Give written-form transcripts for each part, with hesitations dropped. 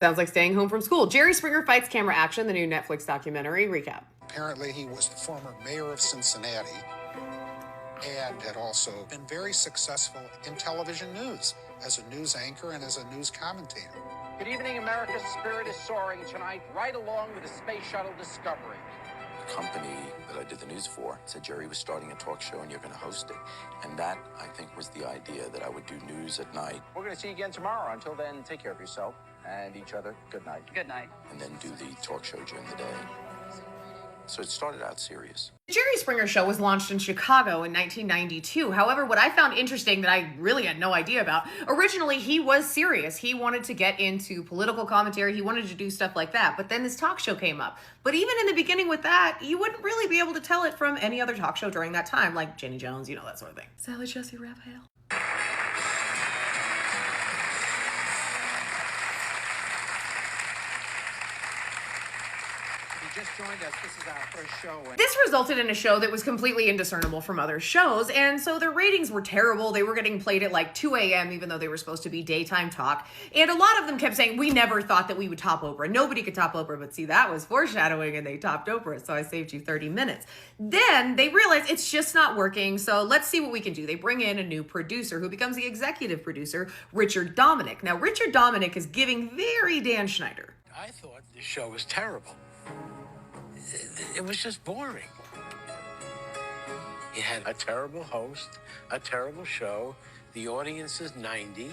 Sounds like staying home from school. Jerry Springer Fights Camera Action, the new Netflix documentary. Recap. Apparently, he was the former mayor of Cincinnati and had also been very successful in television news as a news anchor and as a news commentator. Good evening, America. Spirit is soaring tonight, right along with the Space Shuttle Discovery. The company that I did the news for said Jerry was starting a talk show and you're going to host it. And that, I think, was the idea, that I would do news at night. We're going to see you again tomorrow. Until then, take care of yourself and each other. Good night. Good night. And then do the talk show during the day. So it started out serious. The Jerry Springer Show was launched in Chicago in 1992. However, what I found interesting that I really had no idea about, originally he was serious. He wanted to get into political commentary. He wanted to do stuff like that. But then this talk show came up. But even in the beginning with that, you wouldn't really be able to tell it from any other talk show during that time, like Jenny Jones, you know, that sort of thing. Sally Jesse Raphael. Just joined us. This is our first show. This resulted in a show that was completely indiscernible from other shows, and so their ratings were terrible. They were getting played at like 2 a.m. even though they were supposed to be daytime talk. And a lot of them kept saying, we never thought that we would top Oprah. Nobody could top Oprah, but see, that was foreshadowing, and they topped Oprah, so I saved you 30 minutes. Then they realized it's just not working, so let's see what we can do. They bring in a new producer who becomes the executive producer, Richard Dominick. Now, Richard Dominick is giving very Dan Schneider. I thought the show was terrible. It was just boring. You had a terrible host, a terrible show. The audience is 90.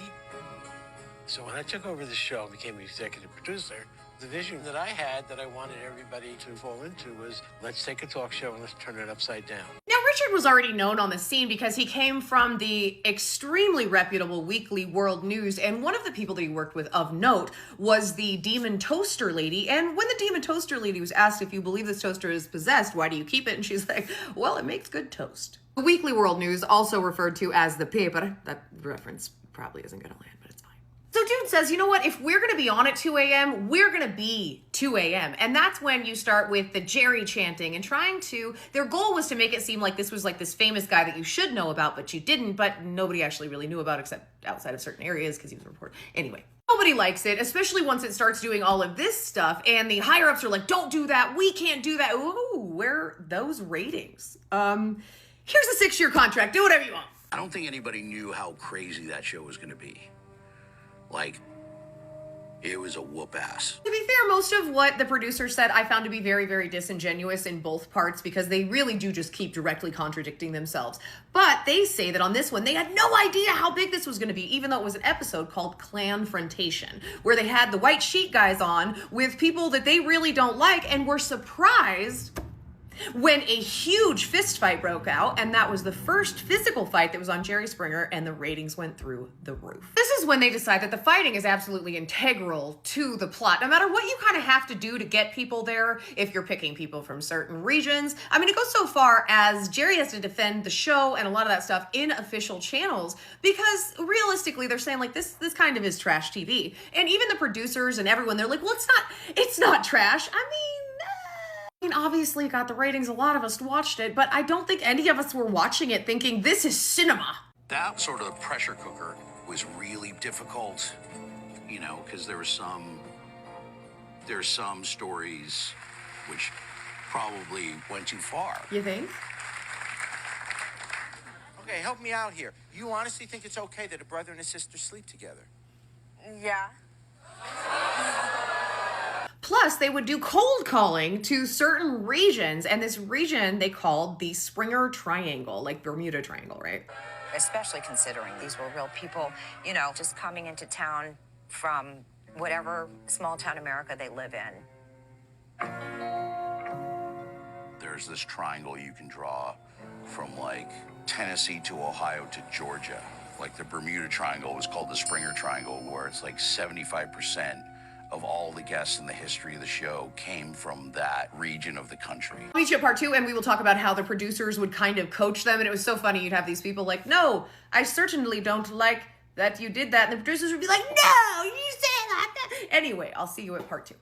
So when I took over the show and became executive producer, the vision that I had that I wanted everybody to fall into was, let's take a talk show and let's turn it upside down. Now, Richard was already known on the scene because he came from the extremely reputable Weekly World News, and one of the people that he worked with of note was the Demon Toaster Lady. And when the Demon Toaster Lady was asked, if you believe this toaster is possessed, why do you keep it? And she's like, well, it makes good toast. The Weekly World News, also referred to as the paper, that reference probably isn't going to land, but it's fine. So dude says, you know what, if we're going to be on at 2 a.m., we're going to be 2 a.m. And that's when you start with the Jerry chanting and trying to, their goal was to make it seem like this was like this famous guy that you should know about, but you didn't, but nobody actually really knew about except outside of certain areas because he was a reporter. Anyway. Nobody likes it, especially once it starts doing all of this stuff, and the higher-ups are like, don't do that, we can't do that. Ooh, where are those ratings? Here's a 6-year contract, do whatever you want. I don't think anybody knew how crazy that show was going to be. Like, it was a whoop ass. To be fair, most of what the producer said I found to be very, very disingenuous in both parts because they really do just keep directly contradicting themselves. But they say that on this one, they had no idea how big this was going to be, even though it was an episode called Clanfrontation, where they had the white sheet guys on with people that they really don't like and were surprised when a huge fist fight broke out, and that was the first physical fight that was on Jerry Springer, and the ratings went through the roof. This is when they decide that the fighting is absolutely integral to the plot, no matter what you kind of have to do to get people there, if you're picking people from certain regions. I mean, it goes so far as Jerry has to defend the show and a lot of that stuff in official channels, because realistically, they're saying, like, this kind of is trash TV. And even the producers and everyone, they're like, well, it's not trash. I mean, obviously it got the ratings. A lot of us watched it, but I don't think any of us were watching it thinking this is cinema. That sort of pressure cooker was really difficult, you know, because there's some stories which probably went too far. You think? Okay, help me out here. You honestly think it's okay that a brother and a sister sleep together? Yeah. Plus, they would do cold calling to certain regions, and this region they called the Springer Triangle, like Bermuda Triangle, right? Especially considering these were real people, you know, just coming into town from whatever small town America they live in. There's this triangle you can draw from like Tennessee to Ohio to Georgia. Like the Bermuda Triangle was called the Springer Triangle, where it's like 75% of all the guests in the history of the show came from that region of the country. I'll meet you at part 2, and we will talk about how the producers would kind of coach them, and it was so funny. You'd have these people like, no, I certainly don't like that you did that, and the producers would be like, no, you said that. Anyway, I'll see you at part 2.